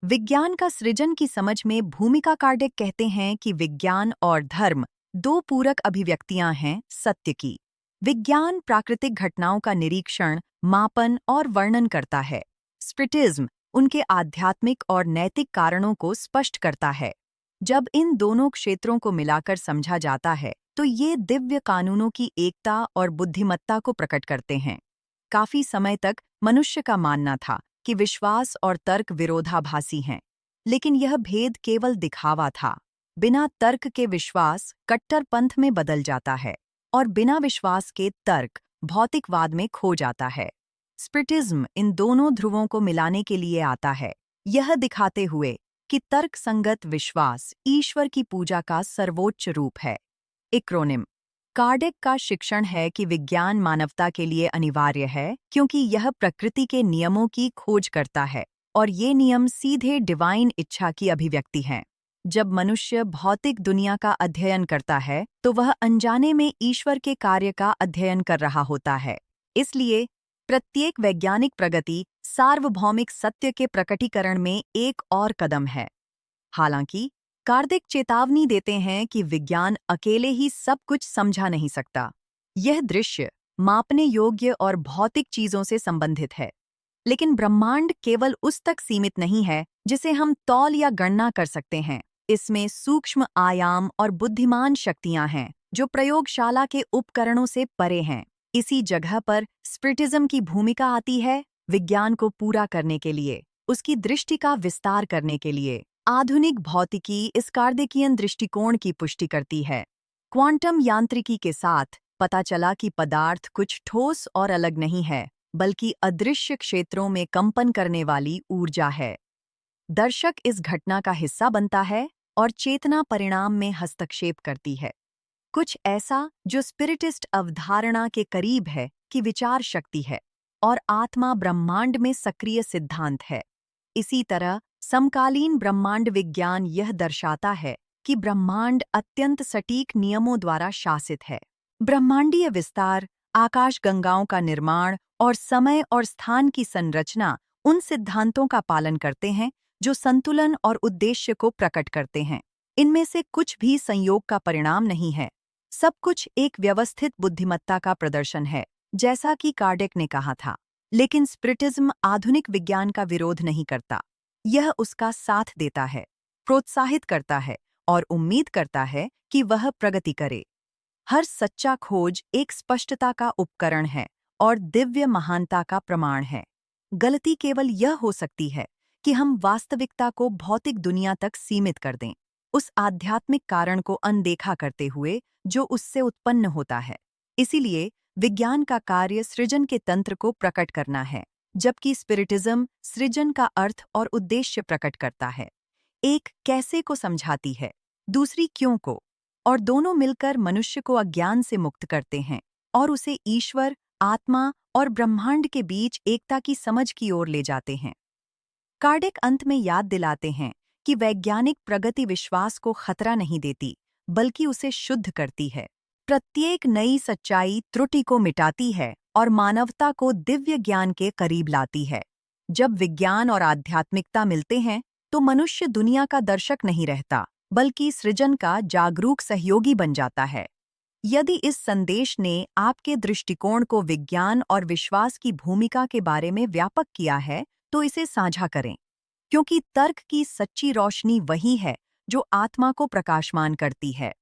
विज्ञान का सृजन की समझ में भूमिका कार्डिक कहते हैं कि विज्ञान और धर्म दो पूरक अभिव्यक्तियां हैं सत्य की। विज्ञान प्राकृतिक घटनाओं का निरीक्षण, मापन और वर्णन करता है। स्पिरिटिज्म उनके आध्यात्मिक और नैतिक कारणों को स्पष्ट करता है। जब इन दोनों क्षेत्रों को मिलाकर समझा जाता है तो ये दिव्य कानूनों की एकता और बुद्धिमत्ता को प्रकट करते हैं। काफी समय तक मनुष्य का मानना था कि विश्वास और तर्क विरोधाभासी हैं, लेकिन यह भेद केवल दिखावा था। बिना तर्क के विश्वास कट्टरपंथ में बदल जाता है और बिना विश्वास के तर्क भौतिकवाद में खो जाता है। स्पिरिटिज्म इन दोनों ध्रुवों को मिलाने के लिए आता है, यह दिखाते हुए कि तर्क संगत विश्वास ईश्वर की पूजा का सर्वोच्च रूप है। एक्रोनिम कार्डिक का शिक्षण है कि विज्ञान मानवता के लिए अनिवार्य है क्योंकि यह प्रकृति के नियमों की खोज करता है और ये नियम सीधे डिवाइन इच्छा की अभिव्यक्ति हैं। जब मनुष्य भौतिक दुनिया का अध्ययन करता है तो वह अनजाने में ईश्वर के कार्य का अध्ययन कर रहा होता है। इसलिए प्रत्येक वैज्ञानिक प्रगति सार्वभौमिक सत्य के प्रकटीकरण में एक और कदम है। हालांकि कार्डिक चेतावनी देते हैं कि विज्ञान अकेले ही सब कुछ समझा नहीं सकता। यह दृश्य मापने योग्य और भौतिक चीजों से संबंधित है, लेकिन ब्रह्मांड केवल उस तक सीमित नहीं है जिसे हम तौल या गणना कर सकते हैं। इसमें सूक्ष्म आयाम और बुद्धिमान शक्तियां हैं जो प्रयोगशाला के उपकरणों से परे हैं। इसी जगह पर स्पिरिटिज्म की भूमिका आती है, विज्ञान को पूरा करने के लिए, उसकी दृष्टि का विस्तार करने के लिए। आधुनिक भौतिकी इस कार्डिकियन दृष्टिकोण की पुष्टि करती है। क्वांटम यांत्रिकी के साथ पता चला कि पदार्थ कुछ ठोस और अलग नहीं है, बल्कि अदृश्य क्षेत्रों में कंपन करने वाली ऊर्जा है। दर्शक इस घटना का हिस्सा बनता है और चेतना परिणाम में हस्तक्षेप करती है। कुछ ऐसा जो स्पिरिटिस्ट अवधारणा के करीब है कि विचार शक्ति है और आत्मा ब्रह्मांड में सक्रिय सिद्धांत है। इसी तरह समकालीन ब्रह्मांड विज्ञान यह दर्शाता है कि ब्रह्मांड अत्यंत सटीक नियमों द्वारा शासित है। ब्रह्मांडीय विस्तार, आकाशगंगाओं का निर्माण और समय और स्थान की संरचना उन सिद्धांतों का पालन करते हैं जो संतुलन और उद्देश्य को प्रकट करते हैं। इनमें से कुछ भी संयोग का परिणाम नहीं है। सब कुछ एक व्यवस्थित बुद्धिमत्ता का प्रदर्शन है, जैसा कि कार्डिक ने कहा था। लेकिन स्पिरिटिज्म आधुनिक विज्ञान का विरोध नहीं करता। यह उसका साथ देता है, प्रोत्साहित करता है और उम्मीद करता है कि वह प्रगति करे। हर सच्चा खोज एक स्पष्टता का उपकरण है और दिव्य महानता का प्रमाण है। गलती केवल यह हो सकती है कि हम वास्तविकता को भौतिक दुनिया तक सीमित कर दें, उस आध्यात्मिक कारण को अनदेखा करते हुए जो उससे उत्पन्न होता है। इसीलिए विज्ञान का कार्य सृजन के तंत्र को प्रकट करना है, जबकि स्पिरिटिज्म सृजन का अर्थ और उद्देश्य प्रकट करता है। एक कैसे को समझाती है, दूसरी क्यों को, और दोनों मिलकर मनुष्य को अज्ञान से मुक्त करते हैं और उसे ईश्वर, आत्मा और ब्रह्मांड के बीच एकता की समझ की ओर ले जाते हैं। कार्डिक अंत में याद दिलाते हैं कि वैज्ञानिक प्रगति विश्वास को खतरा नहीं देती, बल्कि उसे शुद्ध करती है। प्रत्येक नई सच्चाई त्रुटि को मिटाती है और मानवता को दिव्य ज्ञान के करीब लाती है। जब विज्ञान और आध्यात्मिकता मिलते हैं तो मनुष्य दुनिया का दर्शक नहीं रहता, बल्कि सृजन का जागरूक सहयोगी बन जाता है। यदि इस संदेश ने आपके दृष्टिकोण को विज्ञान और विश्वास की भूमिका के बारे में व्यापक किया है, तो इसे साझा करें, क्योंकि तर्क की सच्ची रोशनी वही है जो आत्मा को प्रकाशमान करती है।